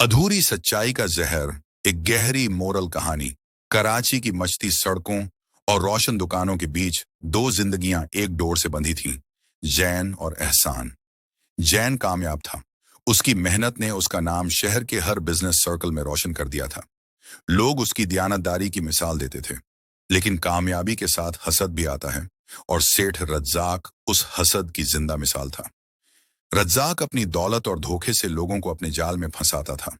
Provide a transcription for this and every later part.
अधूरी सच्चाई का जहर, एक गहरी मोरल कहानी। कराची की मचती सड़कों और रोशन दुकानों के बीच दो जिंदगियां एक डोर से बंधी थीं, जैन और एहसान। जैन कामयाब था। उसकी मेहनत ने उसका नाम शहर के हर बिजनेस सर्कल में रोशन कर दिया था। लोग उसकी दयानतदारी की मिसाल देते थे। लेकिन कामयाबी के साथ हसद भी आता है, और सेठ रज्जाक उस हसद की जिंदा मिसाल था। रज्जाक अपनी दौलत और धोखे से लोगों को अपने जाल में फंसाता था।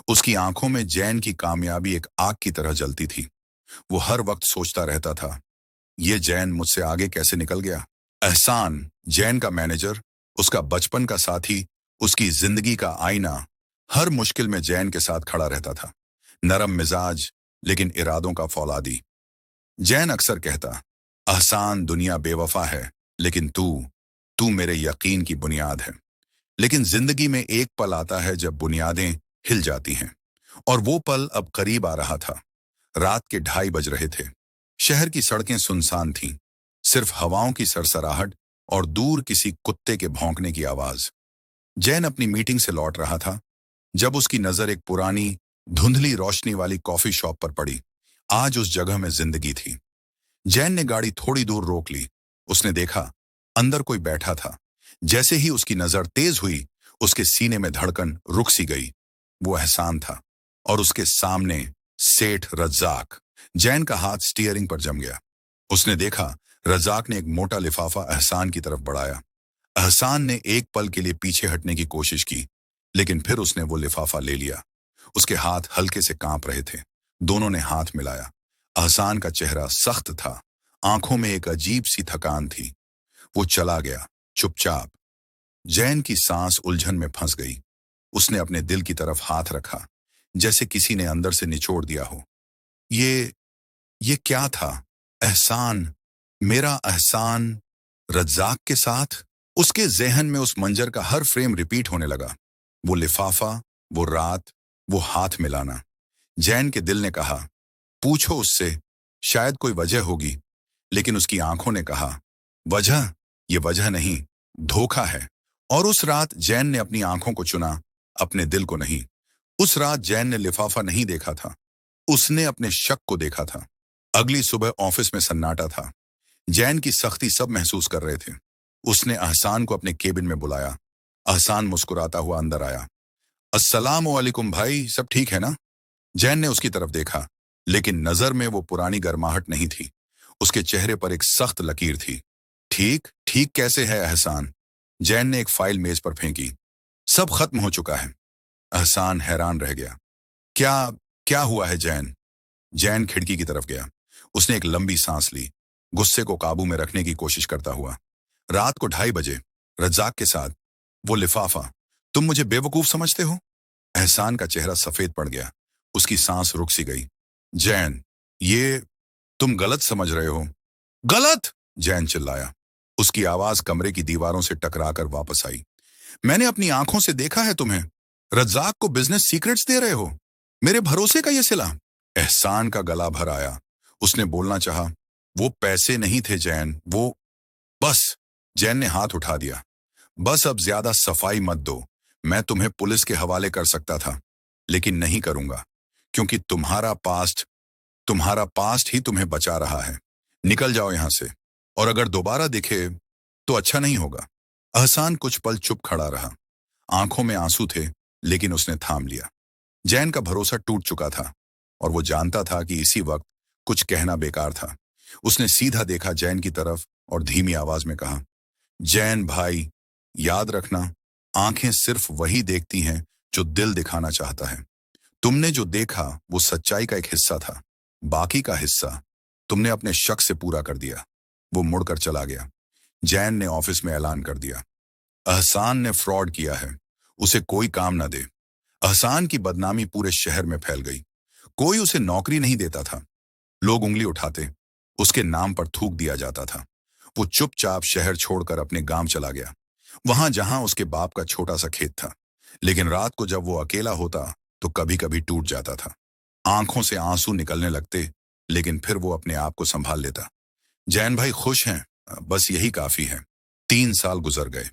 उसकी आंखों में जैन की कामयाबी एक आग की तरह जलती थी। वो हर वक्त सोचता रहता था, ये जैन मुझसे आगे कैसे निकल गया। एहसान, जैन का मैनेजर, उसका बचपन का साथी, उसकी जिंदगी का आईना, हर मुश्किल में जैन के साथ खड़ा रहता था। नरम मिजाज, लेकिन इरादों का फौलादी। जैन अक्सर कहता, एहसान, दुनिया बेवफा है, लेकिन तू तू मेरे यकीन की बुनियाद है। लेकिन जिंदगी में एक पल आता है जब बुनियादें हिल जाती हैं, और वो पल अब करीब आ रहा था। रात के 2:30 बज रहे थे। शहर की सड़कें सुनसान थीं, सिर्फ हवाओं की सरसराहट और दूर किसी कुत्ते के भौंकने की आवाज। जैन अपनी मीटिंग से लौट रहा था जब उसकी नजर एक पुरानी धुंधली रोशनी वाली कॉफी शॉप पर पड़ी। आज उस जगह में जिंदगी थी। जैन ने गाड़ी थोड़ी दूर रोक ली। उसने देखा, अंदर कोई बैठा था। जैसे ही उसकी नजर तेज हुई, उसके सीने में धड़कन रुक सी गई। वो एहसान था, और उसके सामने सेठ रज्जाक। जैन का हाथ स्टीयरिंग पर जम गया। उसने देखा, रज्जाक ने एक मोटा लिफाफा एहसान की तरफ बढ़ाया। एहसान ने एक पल के लिए पीछे हटने की कोशिश की, लेकिन फिर उसने वो लिफाफा ले लिया। उसके हाथ हल्के से कांप रहे थे। दोनों ने हाथ मिलाया। एहसान का चेहरा सख्त था, आंखों में एक अजीब सी थकान थी। वो चला गया, चुपचाप। जैन की सांस उलझन में फंस गई। उसने अपने दिल की तरफ हाथ रखा, जैसे किसी ने अंदर से निचोड़ दिया हो। ये क्या था? एहसान, मेरा एहसान, रज्जाक के साथ। उसके जहन में उस मंजर का हर फ्रेम रिपीट होने लगा। वो लिफाफा, वो रात, वो हाथ मिलाना। जैन के दिल ने कहा, पूछो उससे, शायद कोई वजह होगी। लेकिन उसकी आंखों ने कहा, वजह? ये वजह नहीं, धोखा है। और उस रात जैन ने अपनी आंखों को चुना, अपने दिल को नहीं। उस रात जैन ने लिफाफा नहीं देखा था, उसने अपने शक को देखा था। अगली सुबह ऑफिस में सन्नाटा था। जैन की सख्ती सब महसूस कर रहे थे। उसने एहसान को अपने केबिन में बुलाया। एहसान मुस्कुराता हुआ अंदर आया। अस्सलाम वालेकुम भाई, सब ठीक है ना? जैन ने उसकी तरफ देखा, लेकिन नजर में वो पुरानी गर्माहट नहीं थी। उसके चेहरे पर एक सख्त लकीर थी। ठीक ठीक कैसे है एहसान? जैन ने एक फाइल मेज पर फेंकी। सब खत्म हो चुका है। एहसान हैरान रह गया। क्या क्या हुआ है जैन? जैन खिड़की की तरफ गया। उसने एक लंबी सांस ली, गुस्से को काबू में रखने की कोशिश करता हुआ। रात को 2:30 बजे, रज्जाक के साथ, वो लिफाफा। तुम मुझे बेवकूफ समझते हो? एहसान का चेहरा सफेद पड़ गया। उसकी सांस रुक सी गई। जैन, ये तुम गलत समझ रहे हो। गलत! जैन चिल्लाया। उसकी आवाज कमरे की दीवारों से टकराकर वापस आई। मैंने अपनी आंखों से देखा है तुम्हें। रज्जाक को बिजनेस सीक्रेट्स दे रहे हो। मेरे भरोसे का ये सिला। एहसान का गला भर आया। उसने बोलना चाहा, वो पैसे नहीं थे जैन, वो बस। जैन ने हाथ उठा दिया। बस अब ज्यादा सफाई मत दो। मैं तुम्हें पुलिस के हवाले कर सकता था, लेकिन नहीं करूंगा, क्योंकि तुम्हारा पास्ट ही तुम्हें बचा रहा है। निकल जाओ यहां से, और अगर दोबारा दिखे तो अच्छा नहीं होगा। एहसान कुछ पल चुप खड़ा रहा। आंखों में आंसू थे, लेकिन उसने थाम लिया। जैन का भरोसा टूट चुका था, और वो जानता था कि इसी वक्त कुछ कहना बेकार था। उसने सीधा देखा जैन की तरफ और धीमी आवाज में कहा, जैन भाई, याद रखना, आंखें सिर्फ वही देखती हैं जो दिल दिखाना चाहता है। तुमने जो देखा वो सच्चाई का एक हिस्सा था। बाकी का हिस्सा तुमने अपने शक से पूरा कर दिया। वो मुड़कर चला गया। जैन ने ऑफिस में ऐलान कर दिया, एहसान ने फ्रॉड किया है, उसे कोई काम न दे। एहसान की बदनामी पूरे शहर में फैल गई। कोई उसे नौकरी नहीं देता था। लोग उंगली उठाते, उसके नाम पर थूक दिया जाता था। वो चुपचाप शहर छोड़कर अपने गांव चला गया, वहां जहां उसके बाप का छोटा सा खेत था। लेकिन रात को जब वो अकेला होता तो कभी कभी टूट जाता था। आंखों से आंसू निकलने लगते, लेकिन फिर वो अपने आप को संभाल लेता। जैन भाई खुश हैं, बस यही काफी है। 3 साल गुजर गए।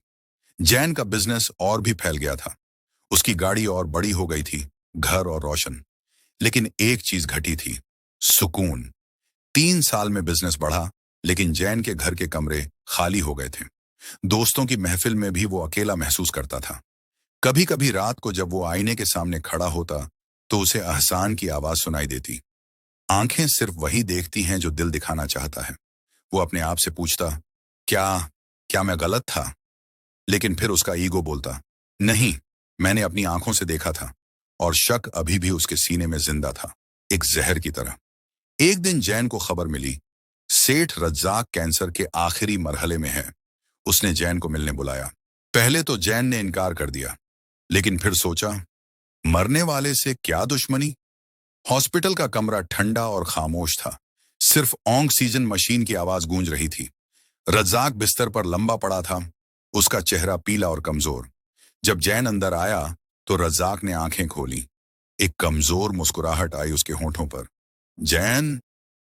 जैन का बिजनेस और भी फैल गया था। उसकी गाड़ी और बड़ी हो गई थी, घर और रोशन। लेकिन एक चीज घटी थी, सुकून। 3 साल में बिजनेस बढ़ा, लेकिन जैन के घर के कमरे खाली हो गए थे। दोस्तों की महफिल में भी वो अकेला महसूस करता था। कभी कभी रात को जब वो आईने के सामने खड़ा होता, तो उसे अहसान की आवाज सुनाई देती। आंखें सिर्फ वही देखती हैं जो दिल दिखाना चाहता है। वो अपने आप से पूछता, क्या क्या मैं गलत था? लेकिन फिर उसका ईगो बोलता, नहीं, मैंने अपनी आंखों से देखा था। और शक अभी भी उसके सीने में जिंदा था, एक जहर की तरह। एक दिन जैन को खबर मिली, सेठ रज्जाक कैंसर के आखिरी मरहले में है। उसने जैन को मिलने बुलाया। पहले तो जैन ने इनकार कर दिया, लेकिन फिर सोचा, मरने वाले से क्या दुश्मनी। हॉस्पिटल का कमरा ठंडा और खामोश था। सिर्फ ऑक्सीजन मशीन की आवाज गूंज रही थी। रज्जाक बिस्तर पर लंबा पड़ा था, उसका चेहरा पीला और कमजोर। जब जैन अंदर आया तो रज्जाक ने आंखें खोली। एक कमजोर मुस्कुराहट आई उसके होंठों पर। जैन,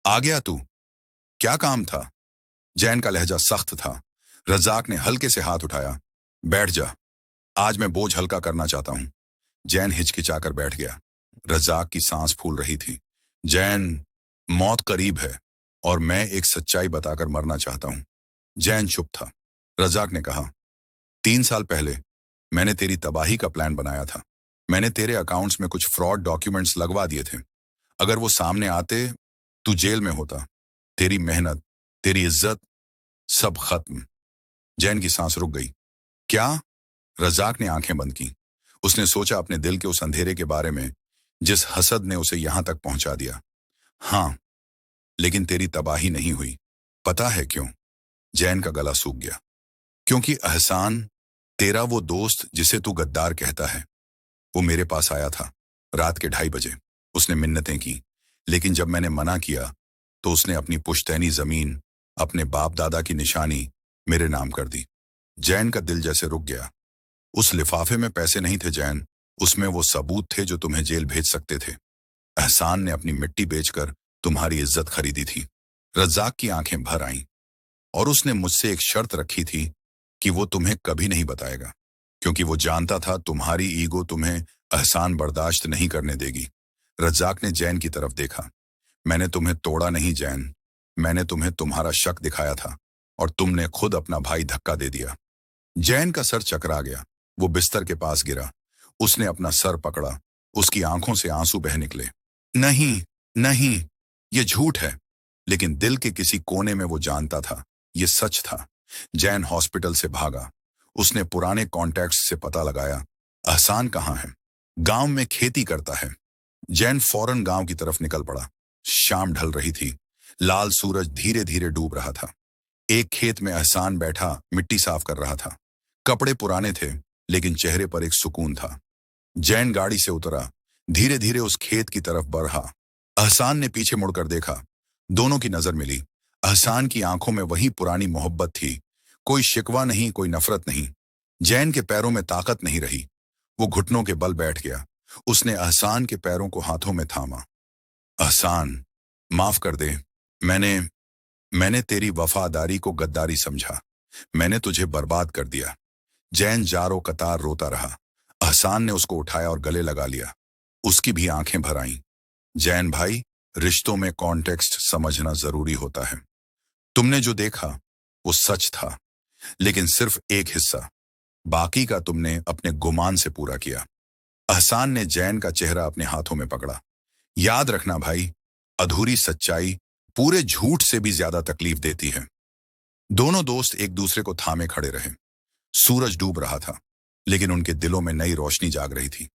आ गया तू? क्या काम था? जैन का लहजा सख्त था। रज्जाक ने हल्के से हाथ उठाया। बैठ जा, आज मैं बोझ हल्का करना चाहता हूं। जैन हिचकिचाकर बैठ गया। रज्जाक की सांस फूल रही थी। जैन, मौत करीब है और मैं एक सच्चाई बताकर मरना चाहता हूं। जैन चुप था। रज्जाक ने कहा, 3 साल पहले मैंने तेरी तबाही का प्लान बनाया था। मैंने तेरे अकाउंट्स में कुछ फ्रॉड डॉक्यूमेंट्स लगवा दिए थे। अगर वो सामने आते, तू जेल में होता। तेरी मेहनत, तेरी इज्जत, सब खत्म। जैन की सांस रुक गई। क्या? रज्जाक ने आंखें बंद की। उसने सोचा अपने दिल के उस अंधेरे के बारे में जिस हसद ने उसे यहां तक पहुंचा दिया। हां, लेकिन तेरी तबाही नहीं हुई। पता है क्यों? जैन का गला सूख गया। क्योंकि एहसान, तेरा वो दोस्त जिसे तू गद्दार कहता है, वो मेरे पास आया था रात के 2:30 बजे। उसने मिन्नतें की, लेकिन जब मैंने मना किया तो उसने अपनी पुश्तैनी जमीन, अपने बाप दादा की निशानी मेरे नाम कर दी। जैन का दिल जैसे रुक गया। उस लिफाफे में पैसे नहीं थे जैन, उसमें वो सबूत थे जो तुम्हें जेल भेज सकते थे। एहसान ने अपनी मिट्टी बेचकर तुम्हारी इज्जत खरीदी थी। रज्जाक की आंखें भर आईं। और उसने मुझसे एक शर्त रखी थी कि वो तुम्हें कभी नहीं बताएगा, क्योंकि वो जानता था तुम्हारी ईगो तुम्हें एहसान बर्दाश्त नहीं करने देगी। रज्जाक ने जैन की तरफ देखा। मैंने तुम्हें तोड़ा नहीं जैन, मैंने तुम्हें तुम्हारा शक दिखाया था और तुमने खुद अपना भाई धक्का दे दिया। जैन का सर चकरा गया। वो बिस्तर के पास गिरा। उसने अपना सर पकड़ा। उसकी आंखों से आंसू बह निकले। नहीं, नहीं, ये झूठ है। लेकिन दिल के किसी कोने में वो जानता था, ये सच था। जैन हॉस्पिटल से भागा। उसने पुराने कॉन्टैक्ट्स से पता लगाया, एहसान कहाँ है। गांव में खेती करता है। जैन फौरन गांव की तरफ निकल पड़ा। शाम ढल रही थी। लाल सूरज धीरे धीरे डूब रहा था। एक खेत में एहसान बैठा मिट्टी साफ कर रहा था। कपड़े पुराने थे, लेकिन चेहरे पर एक सुकून था। जैन गाड़ी से उतरा, धीरे धीरे उस खेत की तरफ बढ़ा। एहसान ने पीछे मुड़कर देखा। दोनों की नजर मिली। एहसान की आंखों में वही पुरानी मोहब्बत थी। कोई शिकवा नहीं, कोई नफरत नहीं। जैन के पैरों में ताकत नहीं रही। वो घुटनों के बल बैठ गया। उसने एहसान के पैरों को हाथों में थामा। एहसान, माफ कर दे। मैंने मैंने तेरी वफादारी को गद्दारी समझा। मैंने तुझे बर्बाद कर दिया। जैन जारो कतार रोता रहा। एहसान ने उसको उठाया और गले लगा लिया। उसकी भी आंखें भर आईं। जैन भाई, रिश्तों में कॉन्टेक्स्ट समझना जरूरी होता है। तुमने जो देखा वो सच था, लेकिन सिर्फ एक हिस्सा। बाकी का तुमने अपने गुमान से पूरा किया। एहसान ने जैन का चेहरा अपने हाथों में पकड़ा। याद रखना भाई, अधूरी सच्चाई पूरे झूठ से भी ज्यादा तकलीफ देती है। दोनों दोस्त एक दूसरे को थामे खड़े रहे। सूरज डूब रहा था, लेकिन उनके दिलों में नई रोशनी जाग रही थी।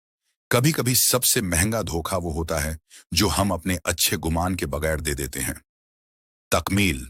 कभी कभी सबसे महंगा धोखा वो होता है जो हम अपने अच्छे गुमान के बगैर दे देते हैं। तकमील।